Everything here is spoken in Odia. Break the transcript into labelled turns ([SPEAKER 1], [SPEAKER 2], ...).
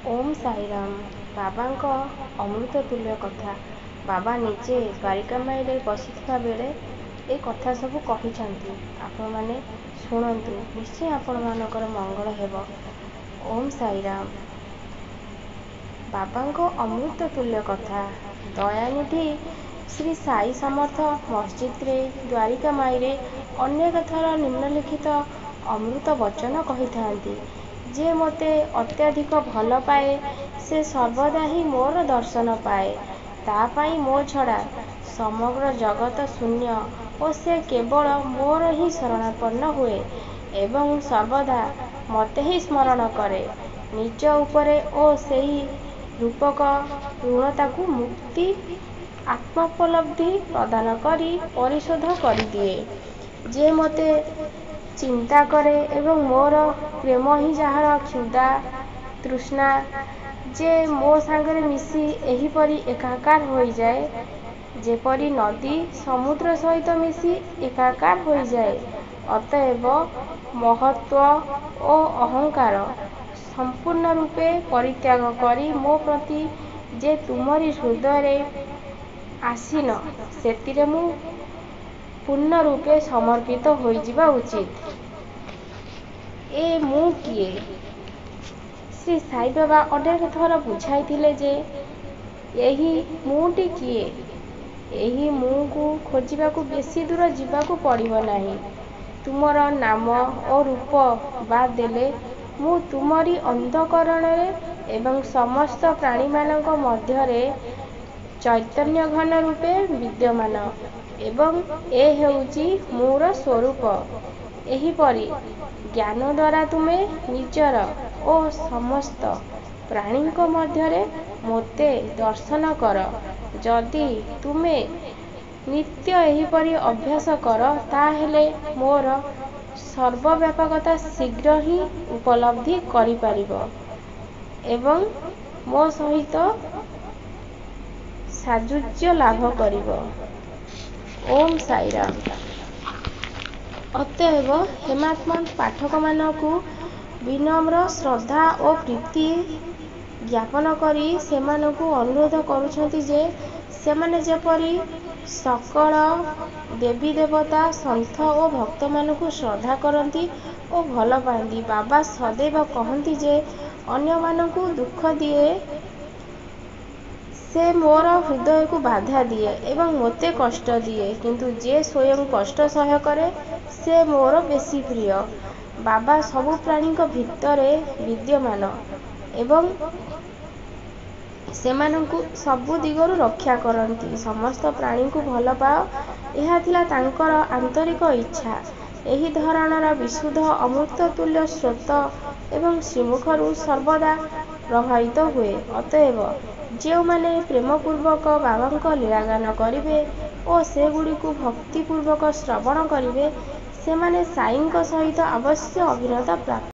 [SPEAKER 1] ଓମ୍ ସାଇରାମ। ବାବାଙ୍କ ଅମୃତ ତୁଲ୍ୟ କଥା। ବାବା ନିଜେ ଦ୍ୱାରିକାମାଇରେ ବସିଥିବା ବେଳେ ଏ କଥା ସବୁ କହିଛନ୍ତି। ଆପଣମାନେ ଶୁଣନ୍ତୁ, ନିଶ୍ଚୟ ଆପଣମାନଙ୍କର ମଙ୍ଗଳ ହେବ। ଓମ୍ ସାଇରାମ। ବାବାଙ୍କ ଅମୃତ ତୁଲ୍ୟ କଥା। ଦୟାନିଧି ଶ୍ରୀ ସାଇ ସମର୍ଥ ମସଜିଦରେ ଦ୍ୱାରିକାମାଇରେ ଅନେକ ଥର ନିମ୍ନଲିଖିତ ଅମୃତ ବଚନ କହିଥାନ୍ତି। ଯେ ମୋତେ ଅତ୍ୟଧିକ ଭଲ ପାଏ, ସେ ସର୍ବଦା ହିଁ ମୋର ଦର୍ଶନ ପାଏ। ତା ପାଇଁ ମୋ ଛଡ଼ା ସମଗ୍ର ଜଗତ ଶୂନ୍ୟ ଓ ସେ କେବଳ ମୋର ହିଁ ଶରଣାପନ୍ନ ହୁଏ ଏବଂ ସର୍ବଦା ମୋତେ ହିଁ ସ୍ମରଣ କରେ ନିଜ ଉପରେ ଓ ସେହି ରୂପକ ଋଣତାକୁ ମୁକ୍ତି ଆତ୍ମୋପଲବ୍ଧି ପ୍ରଦାନ କରି ପରିଶୋଧ କରିଦିଏ। ଯେ ମୋତେ ଚିନ୍ତା କରେ ଏବଂ ମୋର ପ୍ରେମ ହିଁ ଯାହାର କ୍ଷୁଧା ତୃଷ୍ଣା, ଯେ ମୋ ସାଙ୍ଗରେ ମିଶି ଏହିପରି ଏକାକାର ହୋଇଯାଏ, ଯେପରି ନଦୀ ସମୁଦ୍ର ସହିତ ମିଶି ଏକାକାର ହୋଇଯାଏ। ଅତଏବ ମହତ୍ତ୍ୱ ଓ ଅହଙ୍କାର ସମ୍ପୂର୍ଣ୍ଣ ରୂପେ ପରିତ୍ୟାଗ କରି ମୋ ପ୍ରତି ଯେ ତୁମରି ହୃଦୟରେ ଆସୀନ, ସେଥିରେ ମୁଁ ପୂର୍ଣ୍ଣ ରୂପେ ସମର୍ପିତ ହୋଇଯିବା ଉଚିତ। ଏ ମୁଁ କିଏ? ଶ୍ରୀ ସାଇବାବା ଅନେକ ଥର ବୁଝାଇଥିଲେ ଯେ ଏହି ମୁଁଟି କିଏ? ଏହି ମୁଁକୁ ଖୋଜିବାକୁ ବେଶୀ ଦୂର ଯିବାକୁ ପଡ଼ିବ ନାହିଁ। ତୁମର ନାମ ଓ ରୂପ ବାଦ୍ ଦେଲେ ମୁଁ ତୁମରି ଅନ୍ତଃକରଣରେ ଏବଂ ସମସ୍ତ ପ୍ରାଣୀମାନଙ୍କ ମଧ୍ୟରେ ଚୈତନ୍ୟଘନ ରୂପେ ବିଦ୍ୟମାନ ଏବଂ ଏ ହେଉଛି ମୁଁର ସ୍ୱରୂପ। ଏହିପରି ଜ୍ଞାନ ଦ୍ୱାରା ତୁମେ ନିଜର ଓ ସମସ୍ତ ପ୍ରାଣୀଙ୍କ ମଧ୍ୟରେ ମୋତେ ଦର୍ଶନ କର। ଯଦି ତୁମେ ନିତ୍ୟ ଏହିପରି ଅଭ୍ୟାସ କର, ତାହାହେଲେ ମୋର ସର୍ବବ୍ୟାପକତା ଶୀଘ୍ର ହିଁ ଉପଲବ୍ଧି କରିପାରିବ ଏବଂ ମୋ ସହିତ ସାଯୁଜ୍ୟ ଲାଭ କରିବ। ଓମ୍ ସାଇରାମ। ଅତଏବ ହେମାତ୍ମା ପାଠକମାନଙ୍କୁ ବିନମ୍ର ଶ୍ରଦ୍ଧା ଓ ପ୍ରୀତି ଜ୍ଞାପନ କରି ସେମାନଙ୍କୁ ଅନୁରୋଧ କରୁଛନ୍ତି ଯେ ସେମାନେ ଯେପରି ସକଳ ଦେବୀଦେବତା, ସନ୍ଥ ଓ ଭକ୍ତମାନଙ୍କୁ ଶ୍ରଦ୍ଧା କରନ୍ତି ଓ ଭଲ ପାଆନ୍ତି। ବାବା ସଦୈବ କହନ୍ତି ଯେ ଅନ୍ୟମାନଙ୍କୁ ଦୁଃଖ ଦିଏ ସେ ମୋର ହୃଦୟକୁ ବାଧା ଦିଏ ଏବଂ ମୋତେ କଷ୍ଟ ଦିଏ, କିନ୍ତୁ ଯେ ସ୍ୱୟଂ କଷ୍ଟ ସହ୍ୟ କରେ ସେ ମୋର ବେଶୀ ପ୍ରିୟ। ବାବା ସବୁ ପ୍ରାଣୀଙ୍କ ଭିତରେ ବିଦ୍ୟମାନ ଏବଂ ସେମାନଙ୍କୁ ସବୁ ଦିଗରୁ ରକ୍ଷା କରନ୍ତି। ସମସ୍ତ ପ୍ରାଣୀଙ୍କୁ ଭଲ ପାଅ, ଏହା ଥିଲା ତାଙ୍କର ଆନ୍ତରିକ ଇଚ୍ଛା। ଏହି ଧରଣର ବିଶୁଦ୍ଧ ଅମୃତତୁଲ୍ୟ ସ୍ରୋତ ଏବଂ ଶ୍ରୀମୁଖରୁ ସର୍ବଦା ପ୍ରବାହିତ ହୁଏ। ଅତଏବ ଯେଉଁମାନେ ପ୍ରେମପୂର୍ବକ ବାବାଙ୍କ ଲୀଳାଗାନ କରିବେ ଓ ସେଗୁଡ଼ିକୁ ଭକ୍ତିପୂର୍ବକ ଶ୍ରବଣ କରିବେ, ସେମାନେ ସାଇଙ୍କ ସହିତ ଅବଶ୍ୟ ଅଭିନ୍ନତା ପ୍ରାପ୍ତ